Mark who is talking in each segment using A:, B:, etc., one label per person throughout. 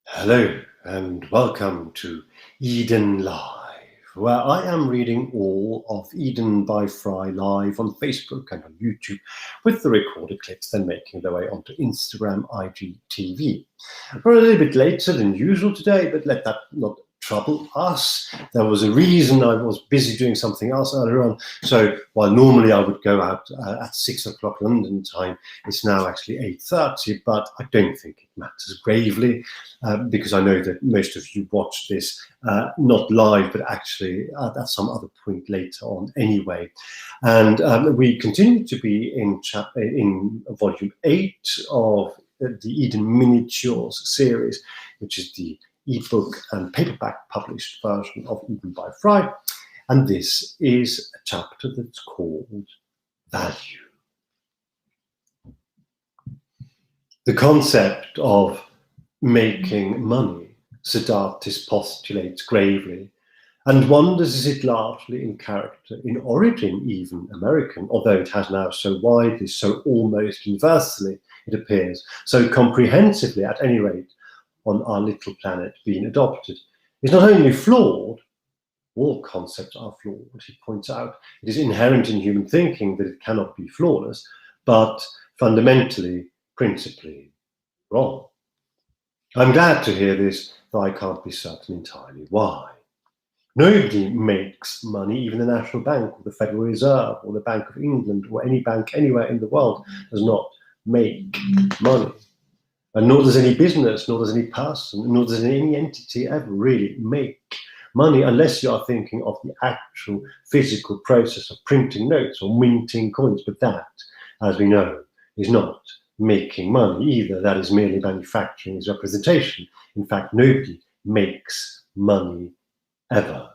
A: Hello and welcome to Eden Live, where I am reading all of Eden by FREI live on Facebook and on YouTube, with the recorded clips then making their way onto Instagram, IGTV. We're a little bit later than usual today, but let that not trouble us. There was a reason. I was busy doing something else earlier on. So while normally I would go out at 6 o'clock London time, it's now actually 8:30, but I don't think it matters gravely because I know that most of you watch this not live, but actually at some other point later on anyway. And we continue to be in volume 8 of the Eden Miniatures series, which is the ebook and paperback published version of Eden by FREI. And this is a chapter that's called Value. The concept of making money, Sedartis postulates gravely, and wonders is it largely in character, in origin even American, although it has now so widely, so almost universally, it appears, so comprehensively at any rate, on our little planet being adopted, is not only flawed, all concepts are flawed, he points out. It is inherent in human thinking that it cannot be flawless, but fundamentally, principally wrong. I'm glad to hear this, though I can't be certain entirely why. Nobody makes money, even the National Bank or the Federal Reserve or the Bank of England or any bank anywhere in the world does not make money. And nor does any business, nor does any person, nor does any entity ever really make money unless you are thinking of the actual physical process of printing notes or minting coins. But that, as we know, is not making money either. That is merely manufacturing its representation. In fact, nobody makes money ever.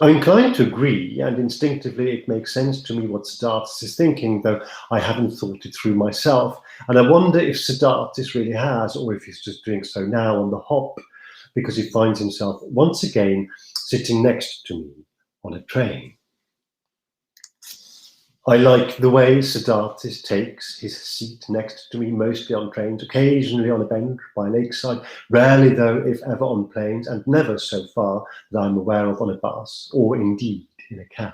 A: I'm inclined to agree, and instinctively it makes sense to me what Sedartis is thinking, though I haven't thought it through myself. And I wonder if Sedartis really has, or if he's just doing so now on the hop, because he finds himself once again sitting next to me on a train. I like the way Sedartis takes his seat next to me, mostly on trains, occasionally on a bench by a lakeside, rarely though, if ever, on planes, and never so far that I'm aware of on a bus, or indeed in a cab.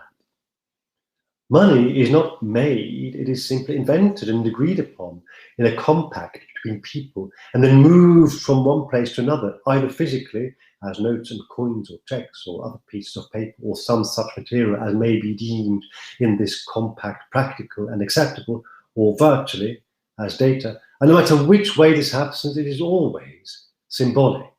A: Money is not made, it is simply invented and agreed upon in a compact between people, and then moved from one place to another, either physically, as notes and coins or checks or other pieces of paper or some such material as may be deemed in this compact practical and acceptable, or virtually as data. And no matter which way this happens, it is always symbolic.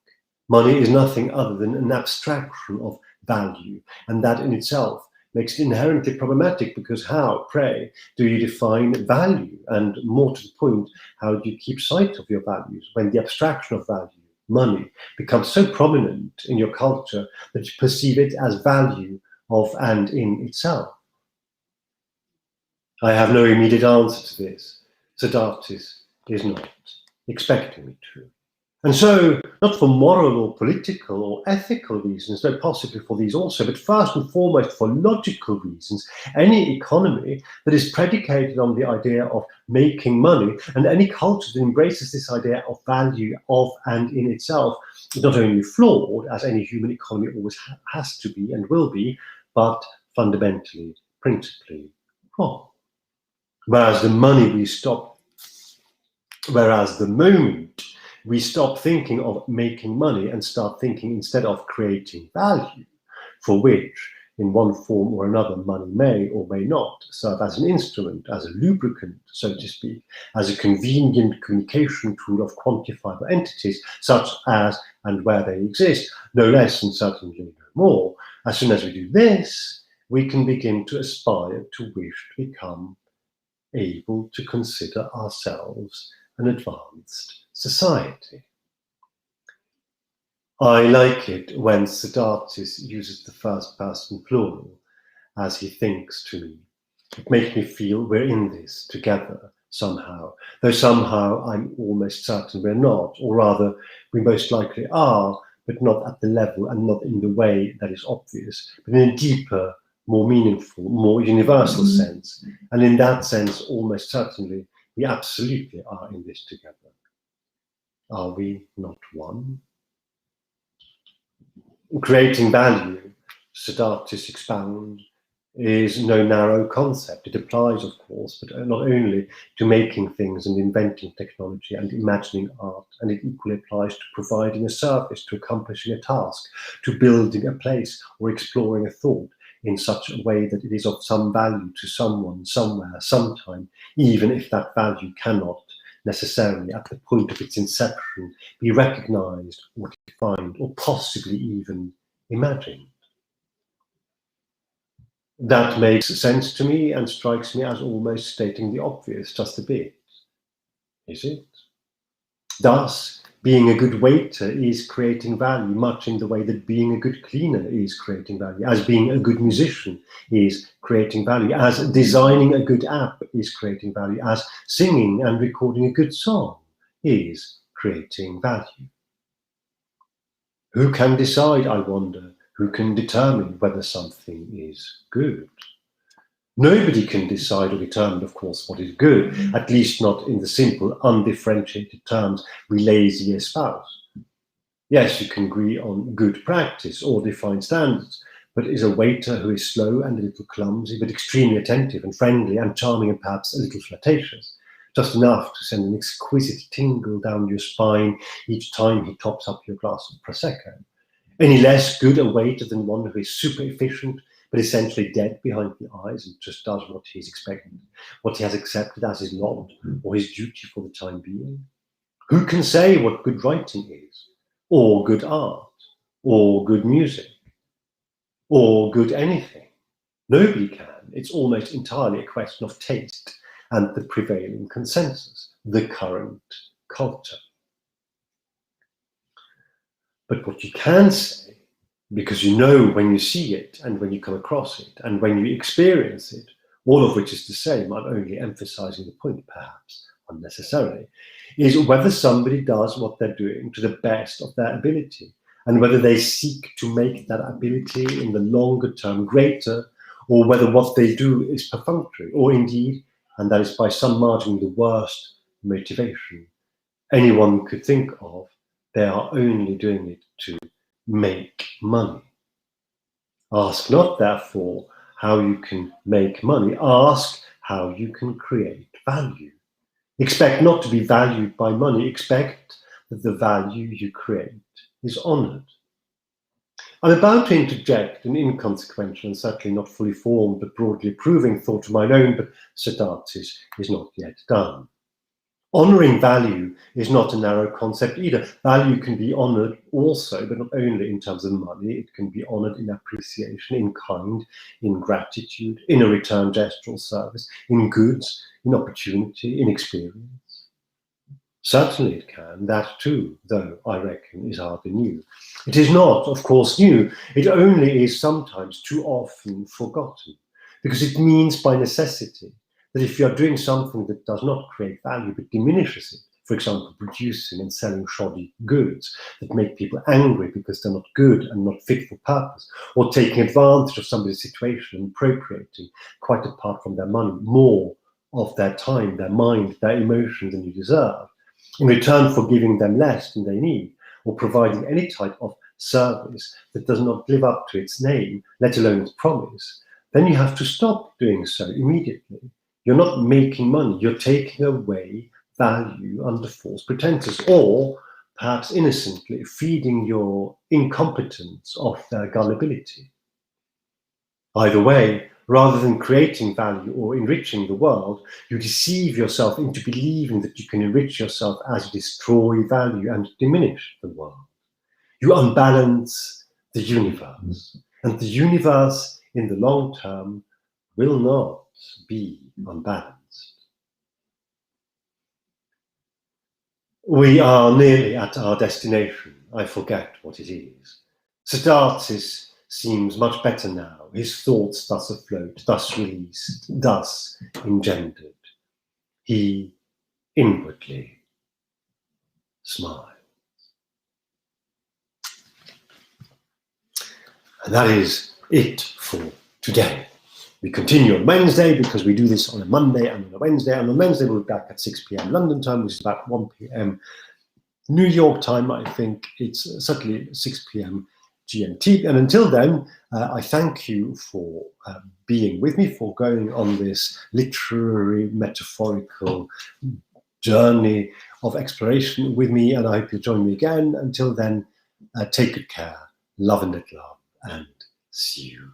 A: Money is nothing other than an abstraction of value, and that in itself makes it inherently problematic, because how, pray, do you define value? And more to the point, how do you keep sight of your values when the abstraction of value, money, becomes so prominent in your culture that you perceive it as value of and in itself? I have no immediate answer to this. Sedartis is not expecting me to. And so, not for moral or political or ethical reasons, though possibly for these also, but first and foremost for logical reasons, any economy that is predicated on the idea of making money, and any culture that embraces this idea of value of and in itself, is not only flawed, as any human economy always has to be and will be, but fundamentally, principally wrong. Whereas the moment we stop thinking of making money and start thinking instead of creating value, for which, in one form or another, money may or may not serve as an instrument, as a lubricant, so to speak, as a convenient communication tool of quantifiable entities, such as and where they exist, no less and certainly no more. As soon as we do this, we can begin to aspire to wish to become able to consider ourselves an advanced society. I like it when Sedartis uses the first person plural as he thinks to me. It makes me feel we're in this together somehow, though somehow I'm almost certain we're not, or rather we most likely are, but not at the level and not in the way that is obvious, but in a deeper, more meaningful, more universal sense. And in that sense, almost certainly, we absolutely are in this together. Are we not one? Creating value, Sedartis expounds, is no narrow concept. It applies, of course, but not only to making things and inventing technology and imagining art, and it equally applies to providing a service, to accomplishing a task, to building a place or exploring a thought in such a way that it is of some value to someone, somewhere, sometime, even if that value cannot necessarily at the point of its inception be recognized or defined or possibly even imagined. That makes sense to me and strikes me as almost stating the obvious just a bit. Is it? Thus, being a good waiter is creating value, much in the way that being a good cleaner is creating value, as being a good musician is creating value, as designing a good app is creating value, as singing and recording a good song is creating value. Who can decide, I wonder, who can determine whether something is good? Nobody can decide or determine, of course, what is good, at least not in the simple, undifferentiated terms we lazy espouse. Yes, you can agree on good practice or define standards, but is a waiter who is slow and a little clumsy, but extremely attentive and friendly and charming and perhaps a little flirtatious, just enough to send an exquisite tingle down your spine each time he tops up your glass of Prosecco? Any less good a waiter than one who is super efficient, but essentially dead behind the eyes and just does what he's expected, what he has accepted as his lot or his duty for the time being? Who can say what good writing is, or good art, or good music, or good anything? Nobody can. It's almost entirely a question of taste and the prevailing consensus, the current culture. But what you can say, because you know when you see it and when you come across it and when you experience it, all of which is the same, I'm only emphasizing the point perhaps unnecessarily, is whether somebody does what they're doing to the best of their ability and whether they seek to make that ability in the longer term greater, or whether what they do is perfunctory, or indeed, and that is by some margin the worst motivation anyone could think of, they are only doing it to make money. Ask not, therefore, how you can make money. Ask how you can create value. Expect not to be valued by money. Expect that the value you create is honored. I'm about to interject an inconsequential and certainly not fully formed but broadly approving thought of mine own, but Sedartis is not yet done. Honoring value is not a narrow concept either. Value can be honored also, but not only in terms of money. It can be honored in appreciation, in kind, in gratitude, in a return gestural service, in goods, in opportunity, in experience. Certainly it can. That too, though, I reckon, is hardly new. It is not, of course, new. It only is sometimes too often forgotten, because it means by necessity that if you are doing something that does not create value but diminishes it, for example, producing and selling shoddy goods that make people angry because they're not good and not fit for purpose, or taking advantage of somebody's situation and appropriating, quite apart from their money, more of their time, their mind, their emotion than you deserve, in return for giving them less than they need, or providing any type of service that does not live up to its name, let alone its promise, then you have to stop doing so immediately. You're not making money, you're taking away value under false pretenses, or perhaps innocently feeding your incompetence of their gullibility. Either way, rather than creating value or enriching the world, you deceive yourself into believing that you can enrich yourself as you destroy value and diminish the world. You unbalance the universe, and the universe in the long term will not be unbalanced. We are nearly at our destination. I forget what it is. Sedartis seems much better now, his thoughts thus afloat, thus released, thus engendered. He inwardly smiles. And that is it for today. We continue on Wednesday because we do this on a Monday and on a Wednesday. And on Wednesday, we'll be back at 6 p.m. London time, which is about 1 p.m. New York time, I think it's certainly 6 p.m. GMT. And until then, I thank you for being with me, for going on this literary, metaphorical journey of exploration with me, and I hope you'll join me again. Until then, take good care, love and let love, and see you.